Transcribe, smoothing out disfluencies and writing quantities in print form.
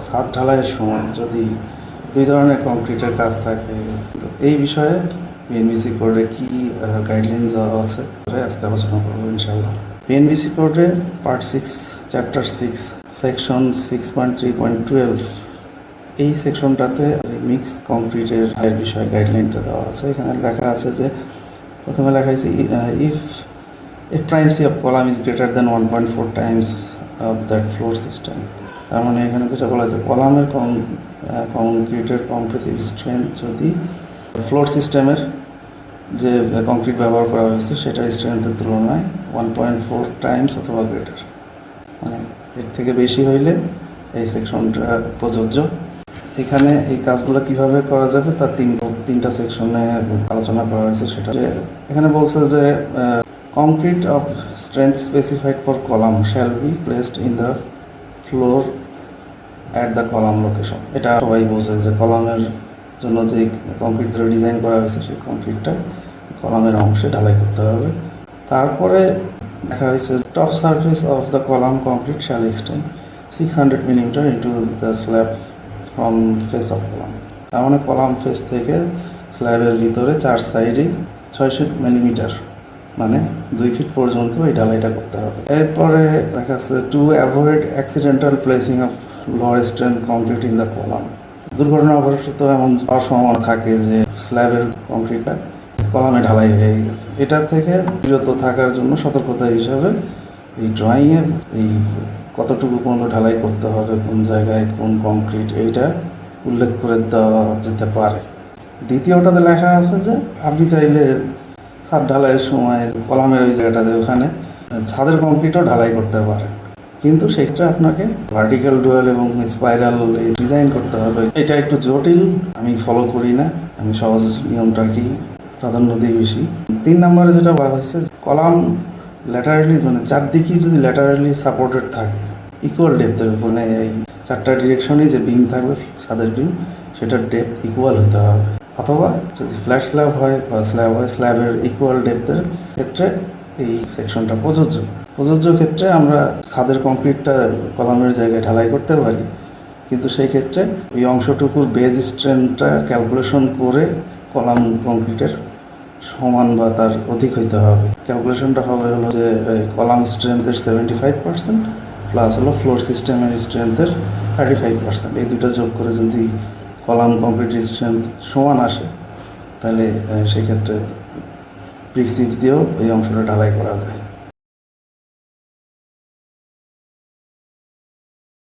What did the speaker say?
ছাদ ঢালাইয়ের সময় যদি দুই ধরনের কংক্রিটের কাজ থাকে, তো এই বিষয়ে বিএনবিসি কোডে কি গাইডলাইন দেওয়া আছে আজকে আলোচনা করবো ইনশাআল্লাহ। বিএনবিসি কোডের পার্ট 6 চ্যাপ্টার 6 সেকশন 6.3.12 এই সেকশনটাতে মিক্স কংক্রিটের বিষয়ে গাইডলাইনটা দেওয়া আছে। এখানে লেখা আছে যে প্রথমে লেখা আছে if primacy of column is greater than 1.4 times of that floor system। তার মানে এখানে যেটা বলা আছে, কলামের কংক্রিটের কম্প্রেসিভ স্ট্রেংথ যদি ফ্লোর সিস্টেমের যে কংক্রিট ব্যবহার করা হয়েছে সেটার স্ট্রেংথের তুলনায় 1.4 টাইমস অথবা গ্রেটার, মানে এর থেকে বেশি হইলে এই সেকশনটা প্রযোজ্য। এখানে এই কাজগুলো কিভাবে করা যাবে তার তিনটা সেকশনে আলোচনা করা হয়েছে। সেটা এখানে বলছে যে concrete of strength specified for column shall be placed in the floor at the column location। এটা সবাই বোঝে যে কলামের জন্য যে কংক্রিট ধরে ডিজাইন করা হয়েছে সেই কংক্রিটটা কলামের অংশে ঢালাই করতে হবে। তারপরে দেখা হয়েছে top surface of the column concrete shall extend 600 mm into the slab from face of column। তার মানে কলাম ফেস থেকে স্ল্যাবের ভিতরে চার সাইডে 600 মিলিমিটার মানে 2 ফিট পর্যন্ত এই ঢালাইটা করতে হবে। এরপরে দেখা যাচ্ছে to avoid accidental placing of lower strength concrete in the column. দুর্ঘটনাবশত এমন সম্ভাবনা থাকে যে স্ল্যাবের কংক্রিটটা কলামে ঢালাই হয়ে গেছে। এটা থেকে বিরত থাকার জন্য সতর্কতা হিসাবে এই ড্রয়িংয়ের এই কতটুকু পর্যন্ত ঢালাই করতে হবে, কোন জায়গায় কোন কংক্রিট, এইটা উল্লেখ করে দেওয়া যেতে পারে। দ্বিতীয়টাতে লেখা আছে যে আপনি চাইলে ছাদ ঢালাইয়ের সময় কলামের ওই জায়গাটাতে ওখানে ছাদের কংক্রিটও ঢালাই করতে পারে, কিন্তু সেটা আপনাকে ভার্টিক্যাল ডুয়েল এবং স্পাইরাল ডিজাইন করতে হবে। এটা একটু জটিল, আমি ফলো করি না, আমি সহজ নিয়মটাকেই প্রাধান্য দিই বেশি। 3 নম্বরে যেটা বলা হয়েছে, কলাম ল্যাটারালি মানে চারদিকেই যদি ল্যাটারালি সাপোর্টেড থাকে ইকুয়াল ডেপথের, মানে এই চারটা ডিরেকশনে যে বিম থাকবে ছাদের বিম সেটার ডেপথ ইকুয়াল হতে হবে। অথবা যদি ফ্ল্যাট স্ল্যাব হয় বা স্ল্যাব হয়, স্ল্যাবের ইকুয়াল ডেপথের ক্ষেত্রে এই সেকশনটা প্রযোজ্য ক্ষেত্রে আমরা ছাদের কংক্রিটটা কলামের জায়গায় ঢালাই করতে পারি, কিন্তু সেই ক্ষেত্রে ওই অংশটুকুর বেজ স্ট্রেংথটা ক্যালকুলেশন করে কলাম কংক্রিটের সমান বা তার অধিক হইতে হবে। ক্যালকুলেশনটা হবে হলো যে কলাম স্ট্রেংথের 75% প্লাস হলো ফ্লোর সিস্টেমের স্ট্রেংথের 35%। এই দুটো যোগ করে যদি কলাম কংক্রিট স্ট্রেংথ সমান আসে তাহলে সেক্ষেত্রে ব্রিক চিপ দিয়েও এই অংশটা ঢালাই করা যায়।